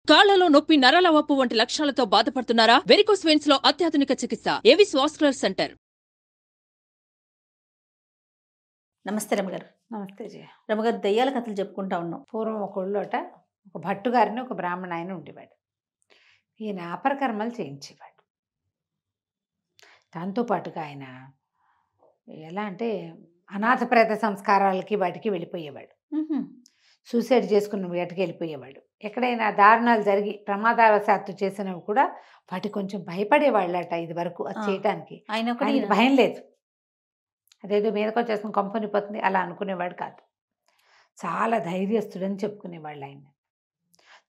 కాళ్లలో నొప్పి, నరాల వాపు వంటి లక్షణాలతో బాధపడుతున్నారా? వెరికోస్ వెయిన్స్ లో అత్యాధునిక చికిత్స ఏవిస్ వాస్కులర్ సెంటర్. నమస్తే రమగారు. నమస్తే జయ. రమగారు, దయ్యాల కథలు చెప్పుకుంటా ఉన్నాం. పూర్వం ఒక ఊళ్ళోట ఒక భట్టు గారిని ఒక బ్రాహ్మణ ఆయన ఉండేవాడు. ఈయన అపరకర్మలు చేయించేవాడు. దాంతోపాటుగా ఆయన ఎలా అంటే అనాథ ప్రేత సంస్కారాలకి వాటికి వెళ్ళిపోయేవాడు. సూసైడ్ చేసుకున్న వాటికి వెళ్ళిపోయేవాడు. ఎక్కడైనా దారుణాలు జరిగి ప్రమాదవశాత్తు చేసినవి కూడా వాటికి కొంచెం భయపడేవాళ్ళట ఇది వరకు అది చేయటానికి. ఆయన భయం లేదు. అదేదో మీదకి వచ్చేసుకుని కంపెనీపోతుంది అలా అనుకునేవాడు కాదు. చాలా ధైర్యస్తుడని చెప్పుకునేవాళ్ళు ఆయన.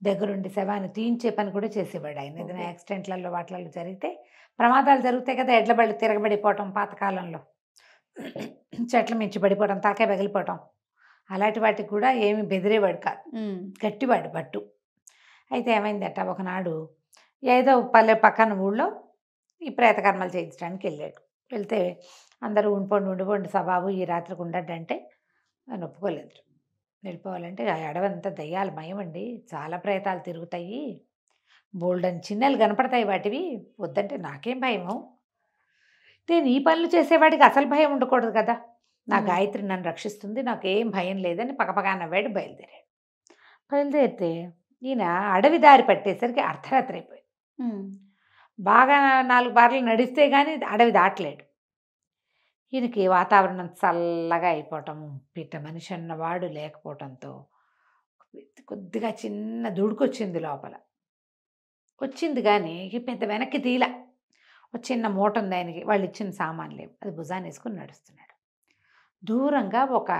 దగ్గరుండి శవాన్ని తీయించే పని కూడా చేసేవాడు ఆయన. ఏదైనా యాక్సిడెంట్లలో వాటిలలో జరిగితే ప్రమాదాలు జరుగుతాయి కదా, ఎడ్ల బళ్ళు తిరగబడిపోవటం, పాతకాలంలో చెట్ల మించి పడిపోవటం, తలకాయ పగిలిపోవటం, అలాంటి వాటికి కూడా ఏమి బెదిరేవాడు కాదు. గట్టివాడు భట్టు. అయితే ఏమైందట, ఒకనాడు ఏదో పల్లె పక్కన ఊళ్ళో ఈ ప్రేతకర్మలు చేయించడానికి వెళ్ళాడు. వెళ్తే అందరూ ఉండిపోండి సబాబు ఈ రాత్రికి ఉండడంటే ఆయన ఒప్పుకోలేదు. వెళ్ళిపోవాలంటే ఆ అడవంతా దయ్యాలు భయమండి, చాలా ప్రేతాలు తిరుగుతాయి, బోల్డని చిన్నలు కనపడతాయి వాటివి, వద్దంటే నాకేం భయము, నేను ఈ పనులు చేసేవాడికి అసలు భయం ఉండకూడదు కదా, నా గాయత్రి నన్ను రక్షిస్తుంది, నాకేం భయం లేదని పక్కపక్క నవ్వాడు. బయలుదేరితే ఈయన అడవి దారి పట్టేసరికి అర్ధరాత్రి అయిపోయింది. బాగా 4 బార్లు నడిస్తే కానీ అడవి దాటలేడు. ఈయనకి వాతావరణం చల్లగా అయిపోవటము, పిట్ట మనిషి అన్నవాడు లేకపోవటంతో కొద్దిగా చిన్న దుడుకొచ్చింది లోపల. వచ్చింది కానీ పెద్ద వెనక్కి తీల. ఒక చిన్న మూట ఉంది ఆయనకి, వాళ్ళు ఇచ్చిన సామాన్లు లేవు, అది భుజాన్ని వేసుకుని నడుస్తున్నాడు. దూరంగా ఒక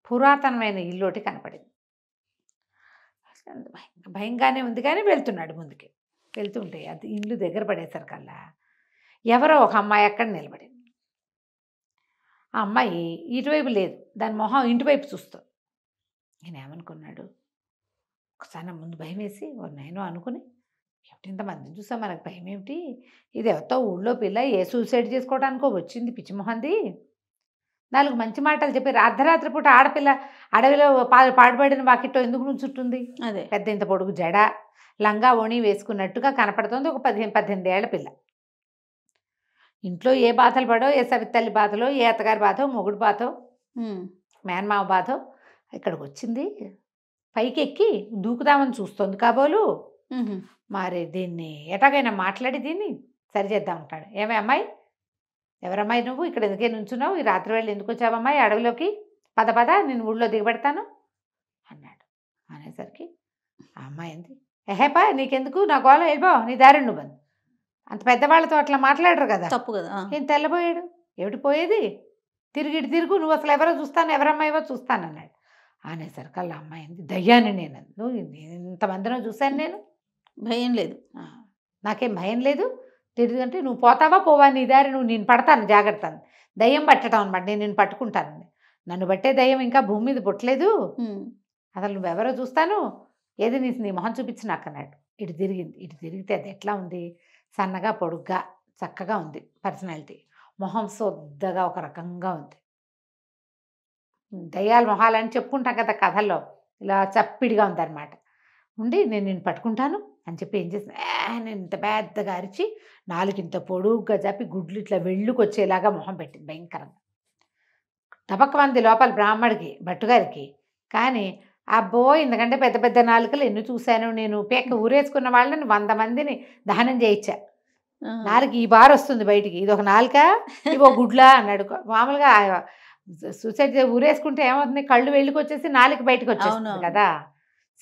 పురాతనమైన ఇల్లోటి కనపడింది. భయంగానే ఉంది కానీ వెళ్తున్నాడు ముందుకి. వెళ్తుంటే అది ఇల్లు దగ్గర పడేసరికల్లా ఎవరో ఒక అమ్మాయి అక్కడ నిలబడింది. ఆ అమ్మాయి ఇటువైపు లేదు, దాని మొహం ఇంటివైపు చూస్తుంది. నేను ఏమనుకున్నాడు, ఒకసారి నా ముందు భయం వేసి నేను అనుకుని, ఏమిటి ఇంతమందిని చూసా మనకు భయం ఏమిటి, ఇది ఎవరితో ఊళ్ళో పిల్ల ఏ సూసైడ్ చేసుకోవడానికో వచ్చింది పిచ్చిమొహంది, 4 మంచి మాటలు చెప్పి అర్ధరాత్రి పూట ఆడపిల్ల అడవిలో పాడుపడిన వాకిట్లో ఎందుకు నుంచుంటుంది, అదే పెద్ద ఇంత పొడుగు జడ లంగా ఓణి వేసుకున్నట్టుగా కనపడుతుంది ఒక 15-18 ఏళ్ల పిల్ల. ఇంట్లో ఏ బాధలు పడో, ఏ సవితల్లి బాధలో, ఏ అత్తగారి బాధో, మొగుడు బాధో, మేనమావ బాధో, ఇక్కడికి వచ్చింది పైకి ఎక్కి దూకుదామని చూస్తుంది కాబోలు. మరి దీన్ని ఎటాగైనా మాట్లాడి దీన్ని సరిచేద్దాం అంటాడు. ఏమే అమ్మాయి, ఎవరమ్మాయి నువ్వు, ఇక్కడ ఎందుకే నుంచున్నావు, ఈ రాత్రి వేళ ఎందుకు వచ్చావమ్మాయి అడవిలోకి, పద నేను ఊళ్ళో దిగబెడతాను అన్నాడు. అనేసరికి ఆ అమ్మాయి అంది, ఎహేపా నీకెందుకు, నా గోళ వెళ్ళిపో, నీ దారి నువ్వు అంది. అంత పెద్దవాళ్ళతో అట్లా మాట్లాడరు కదా, తప్పు కదా. ఏం తెల్లబోయాడు, ఏమిటి పోయేది, తిరుగు, నువ్వు అసలు ఎవరో చూస్తాను, ఎవరమ్మాయివో చూస్తాను అన్నాడు. అనేసరికి అలా అమ్మాయి అంది, దయ్యాన్ని నేను, నువ్వు ఇంతమందిలో చూశాను, నేను భయం లేదు, నాకేం భయం లేదు, తిరిగి నువ్వు పోతావా పోవా, నీ దారి నువ్వు, నేను పడతాను జాగ్రత్త, దయ్యం పట్టడం అనమాట, నేను పట్టుకుంటాను, నన్ను బట్టే దయ్యం ఇంకా భూమి మీద పుట్టలేదు, అసలు నువ్వెవరో చూస్తాను, ఏది నీ మొహం చూపించి నాకు అన్నాడు. ఇటు తిరిగితే అది ఎట్లా ఉంది, సన్నగా పొడుగ్గా చక్కగా ఉంది పర్సనాలిటీ, మొహం సొద్దగా ఒక రకంగా ఉంది. దయ్యాల మొహాలని చెప్పుకుంటాం కదా కథల్లో, ఇలా చప్పిడిగా ఉందన్నమాట. ఉండి నేను పట్టుకుంటాను అని చెప్పి ఏం చేసిన, నేను ఇంత పెద్దగా అరిచి 4 ఇంత పొడుగ్గా చెప్పి గుడ్లు ఇట్లా వెళ్ళుకొచ్చేలాగా మొహం పెట్టింది భయంకరంగా. టపక్కమంది లోపల బ్రాహ్మడికి భట్టుగారికి. కానీ అబ్బో ఇంతకంటే పెద్ద పెద్ద నాలుకలు ఎన్ని చూశాను నేను, పేక ఊరేసుకున్న వాళ్ళని 100 మందిని దహనం చేయించా, నాలుక ఈ బార్ వస్తుంది బయటికి, ఇది ఒక నాలుక ఇవో గుడ్లా అన్నాడు. మామూలుగా సూసైడ్ ఊరేసుకుంటే ఏమవుతుంది, కళ్ళు వెళ్ళుకొచ్చేసి నాలుక బయటకు వచ్చేస్తుంది కదా,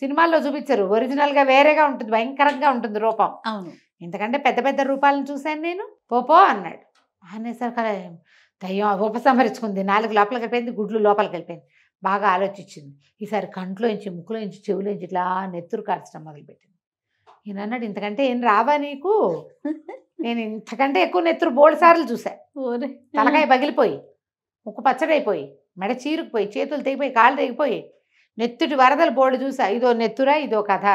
సినిమాల్లో చూపించరు, ఒరిజినల్గా వేరేగా ఉంటుంది, భయంకరంగా ఉంటుంది రూపం. అవును, ఇంతకంటే పెద్ద పెద్ద రూపాలను చూశాను నేను, పోపో అన్నాడు. అనేసరికి దయ్యం ఉపసంహరించుకుంది, నాలుగు లోపలికి వెళ్ళిపోయింది, గుడ్లు లోపలికి వెళ్ళిపోయింది. బాగా ఆలోచించింది. ఈసారి కంట్లోంచి, ముక్కులోంచి, చెవులోంచి ఇట్లా నెత్తురు కార్చడం మొదలుపెట్టింది. ఈయన అన్నాడు, ఇంతకంటే ఏం రావా నీకు, నేను ఇంతకంటే ఎక్కువ నెత్తురు బోల్డ్ సార్లు చూసా, తలకాయ పగిలిపోయి, ముక్కు పచ్చడైపోయి, మెడ చీరుకుపోయి, చేతులు తెగిపోయి, కాళ్ళు తెగిపోయి, నెత్తుటి వరదలు బోర్డు చూసా, ఇదో నెత్తురా ఇదో కథ.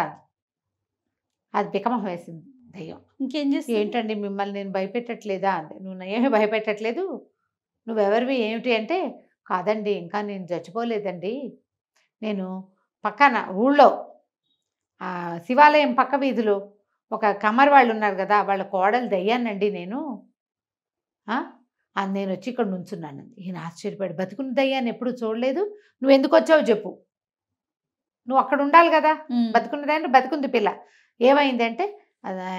అది బికమహం వేసింది దయ్యం. ఇంకేం చేసి, ఏంటండి మిమ్మల్ని నేను భయపెట్టట్లేదా అంది. నువ్వు ఏమీ భయపెట్టట్లేదు, నువ్వెవరివి ఏమిటి అంటే, కాదండి ఇంకా నేను చచ్చిపోలేదండి, నేను పక్కన ఊళ్ళో ఆ శివాలయం పక్క వీధిలో ఒక కమ్మరి వాళ్ళు ఉన్నారు కదా, వాళ్ళ కోడలు దయ్యానండి నేను, నేను వచ్చి ఇక్కడ నుంచున్నాను. ఈయన ఆశ్చర్యపడి, బతుకున్న దయ్యాన్ని ఎప్పుడు చూడలేదు, నువ్వు ఎందుకు వచ్చావు చెప్పు, నువ్వు అక్కడ ఉండాలి కదా, బతుకున్నదాన్ని బతుకుంది పిల్ల, ఏమైంది అంటే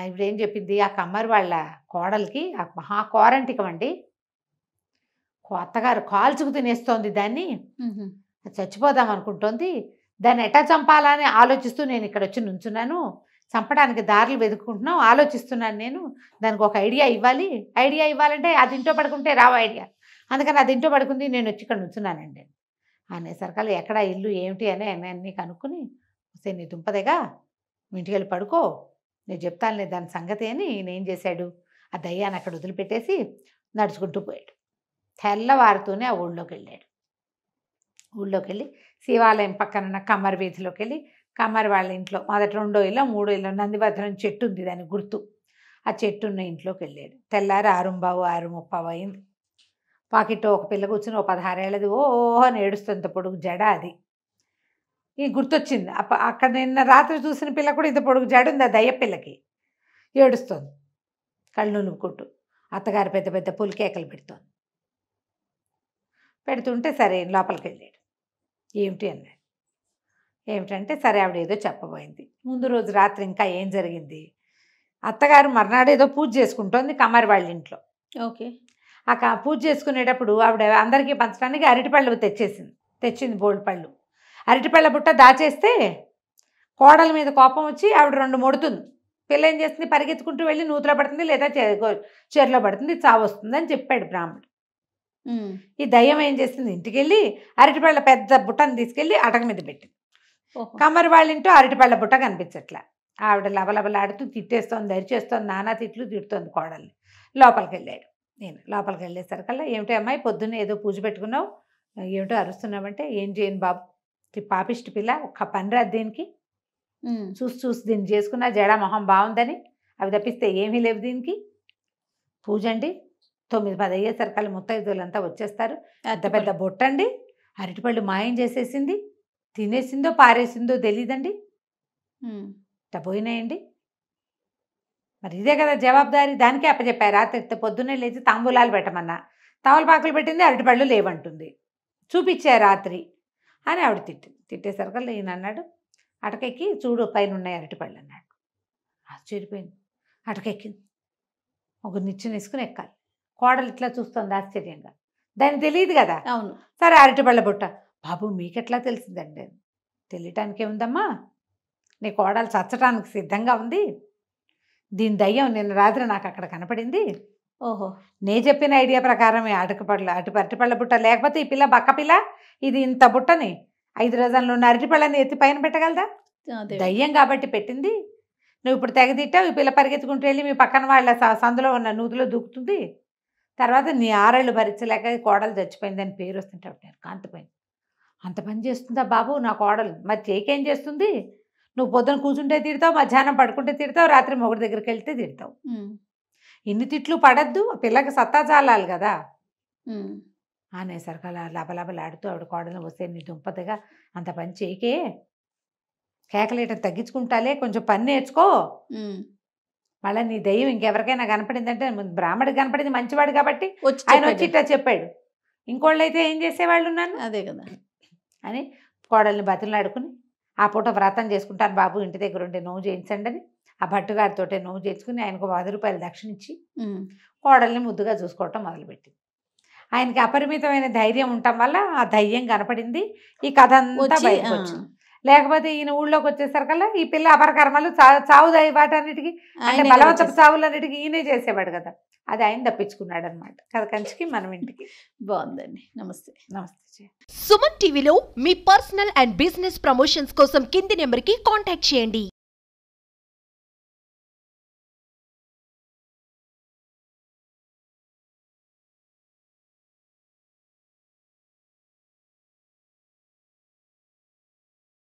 ఇప్పుడు ఏం చెప్పింది, ఆ కమ్మరి వాళ్ళ కోడలికి ఆ మహా కోరంటికం అండి, అత్తగారు కాల్చుకు తినేస్తోంది దాన్ని, చచ్చిపోదాం అనుకుంటోంది, దాన్ని ఎట్టా చంపాలా అని ఆలోచిస్తూ నేను ఇక్కడ వచ్చి నుంచున్నాను, చంపడానికి దారులు వెతుక్కుంటున్నాం, ఆలోచిస్తున్నాను నేను, దానికి ఒక ఐడియా ఇవ్వాలంటే అది ఇంట్లో పడుకుంటే రావు ఐడియా, అందుకని అది ఇంట్లో పడుకుంది, నేను వచ్చి ఇక్కడ నుంచున్నానండి అనేసరికల్లా ఎక్కడ ఇల్లు ఏమిటి అని అన్నీ కనుక్కుని, వస్తే నీ దుంపదేగా మీ ఇంటికి వెళ్ళి పడుకో, నేను చెప్తానులే దాని సంగతి అని నేనేం చేశాడు, ఆ దయ్యాన్ని అక్కడ వదిలిపెట్టేసి నడుచుకుంటూ పోయాడు. తెల్లవారుతూనే ఆ ఊళ్ళోకి వెళ్ళాడు. ఊళ్ళోకి వెళ్ళి శివాలయం పక్కన ఉన్న కమ్మరి వీధిలోకి వెళ్ళి, కమ్మరి వాళ్ళ ఇంట్లో మొదటి 2 ఇల్లు 3 ఇల్లు నందిభద్రం చెట్టు ఉంది దాని గుర్తు, ఆ చెట్టు ఉన్న ఇంట్లోకి వెళ్ళాడు. తెల్లారి 6:15 6:30 అయింది. పాకెట్లో ఒక పిల్ల కూర్చుని, ఓ 16 ఏళ్ళది, ఓహో అని ఏడుస్తుంది, పొడుగు జడ, అది ఈ గుర్తొచ్చింది. అక్కడ నిన్న రాత్రి చూసిన పిల్ల కూడా ఇంత పొడుగు జడ ఉంది, ఆ దయ్య పిల్లకి, ఏడుస్తుంది కళ్ళు నువ్వుకుంటూ, అత్తగారు పెద్ద పెద్ద పులికేకలు పెడుతుంటే సరే లోపలికి వెళ్ళాడు. ఏమిటి అన్నాడు. ఏమిటంటే సరే ఆవిడ ఏదో చెప్పబోయింది. ముందు రోజు రాత్రి ఇంకా ఏం జరిగింది, అత్తగారు మర్నాడు ఏదో పూజ చేసుకుంటోంది కమ్మరి వాళ్ళ ఇంట్లో. ఓకే. ఆ పూజ చేసుకునేటప్పుడు ఆవిడ అందరికీ పంచడానికి అరటిపళ్ళు తెచ్చింది బోల్డ్ పళ్ళు. అరటిపళ్ళ బుట్ట దాచేస్తే కోడల మీద కోపం వచ్చి ఆవిడ 2 మొడుతుంది. పిల్ల ఏం చేస్తుంది, పరిగెత్తుకుంటూ వెళ్ళి నూతులో పడుతుంది, లేదా చెరులో పడుతుంది, చావు వస్తుంది అని చెప్పాడు బ్రాహ్మణుడు. ఈ దయ్యం ఏం చేస్తుంది, ఇంటికి వెళ్ళి అరటిపళ్ళ పెద్ద బుట్టను తీసుకెళ్ళి అటక మీద పెట్టింది. కమ్మరి వాళ్ళ ఇంట్లో అరటిపళ్ళ బుట్ట కనిపించట్లా. ఆవిడ లబలబలాడుతూ తిట్టేస్తోంది, దరిచేస్తోంది, నానా తిట్లు తిడుతోంది కోడల్ని. లోపలికి వెళ్ళాడు. నేను లోపలికి వెళ్ళేసరికల్లా, ఏమిటి అమ్మాయి పొద్దున్నే ఏదో పూజ పెట్టుకున్నావు, ఏమిటో అరుస్తున్నావంటే, ఏం చేయను బాబు, పాపిష్టి పిల్ల, ఒక్క పని రాదు దీనికి, చూసి దీన్ని చేసుకున్నా జడా మొహం బాగుందని, అవి తప్పిస్తే ఏమీ లేవు దీనికి, పూజ అండి 9-10 అయ్యేసరికల్లా ముత్తైదులంతా వచ్చేస్తారు, పెద్ద పెద్ద బొట్టండి, అరటిపళ్ళు మాయం చేసేసింది, తినేసిందో పారేసిందో తెలీదండి, పోయినాయండి, మరి ఇదే కదా జవాబుదారీ, దానికే అప్పచెప్పారు. రాత్రి పొద్దున్నే లేచి తాంబూలాలు పెట్టమన్నా, తమలపాకులు పెట్టింది, అరటిపళ్ళు లేవంటుంది, చూపించారు రాత్రి అని ఆవిడ తిట్టేసరికల్లా ఈయన అన్నాడు, అటకెక్కి చూడు పైన ఉన్నాయి అరటిపళ్ళు అన్నాడు. ఆశ్చర్యపోయింది. అటకెక్కింది, ఒక నిచ్చెన వేసుకుని ఎక్కాలి. కోడలు ఇట్లా చూస్తుంది ఆశ్చర్యంగా, దానికి తెలియదు కదా. అవును. సరే అరటిపళ్ళ బుట్ట, బాబు మీకెట్లా తెలిసిందండి, తెలియటానికి ఏముందమ్మా, నీ కోడలు చచ్చటానికి సిద్ధంగా ఉంది, దీని దయ్యం నిన్న రాత్రి నాకు అక్కడ కనపడింది, ఓహో, నే చెప్పిన ఐడియా ప్రకారమే అరటిపళ్ళ బుట్ట, లేకపోతే ఈ పిల్ల బక్క పిల్ల ఇది ఇంత బుట్టని 5 రోజుల్లో ఉన్న అరటిపళ్ళని ఎత్తి పైన పెట్టగలదా, దయ్యం కాబట్టి పెట్టింది. నువ్వు ఇప్పుడు తెగదిట్టావు, ఈ పిల్ల పరిగెత్తుకుంటూ వెళ్ళి మీ పక్కన వాళ్ళ సందులో ఉన్న నూతిలో దూకుతుంది, తర్వాత నీ 6 ఏళ్ళు భరించలేక కోడలు చచ్చిపోయిందని పేరు వస్తుంటే కాంతిపోయింది. అంత పని చేస్తుందా బాబు నా కోడలు, మరి చేకేం చేస్తుంది, నువ్వు పొద్దున కూర్చుంటే తిడతావు, మధ్యాహ్నం పడుకుంటే తిడతావు, రాత్రి మొగుడి దగ్గరికి వెళ్తే తిడతావు, ఇన్ని తిట్లు పడద్దు, పిల్లకి సత్తా చాలాలి కదా అనేసరికి అలా లబలబలాడుతూ ఆవిడ కోడలు వస్తే, నీ దుంపతగా అంత పని చేయకే, కేకలేయటం తగ్గించుకుంటాలే, కొంచెం పని నేర్చుకో, మళ్ళీ నీ దయ్యం ఇంకెవరికైనా కనపడిందంటే, బ్రాహ్మడికి కనపడింది మంచివాడు కాబట్టి ఆయన వచ్చి ఇట్లా చెప్పాడు, ఇంకోళ్ళు అయితే ఏం చేసేవాళ్ళు ఉన్నాను, అదే కదా అని కోడల్ని బతిలాడుకుని, ఆ పూట వ్రతం చేసుకుంటాను బాబు, ఇంటి దగ్గర ఉంటే నోవు చేయించండి అని ఆ భట్టుగారితో నోవు చేయించుకుని ఆయనకు 10 రూపాయలు దక్షిణించి కోడల్ని ముద్దుగా చూసుకోవటం మొదలుపెట్టింది. ఆయనకి అపరిమితమైన ధైర్యం ఉండటం వల్ల ఆ ధైర్యం కనపడింది, ఈ కథ అంతా బయటకు వచ్చింది. లేకపోతే ఈయన ఊళ్ళోకి వచ్చేసరికల్లా ఈ పిల్ల అపరకర్మలు చావు వాటన్నిటికీ, అంటే బలవంతపు చావులన్నిటికీ ఈయనే చేసేవాడు కదా, అది ఆయన తప్పించుకున్నాడు అనమాట. కథ కంచికి మనం ఇంటికి. బాగుందండి. నమస్తే. నమస్తే. సుమన్ టీవీలో మీ పర్సనల్ అండ్ బిజినెస్ ప్రమోషన్స్ కోసం కింది నెంబర్కి కాంటాక్ట్ చేయండి.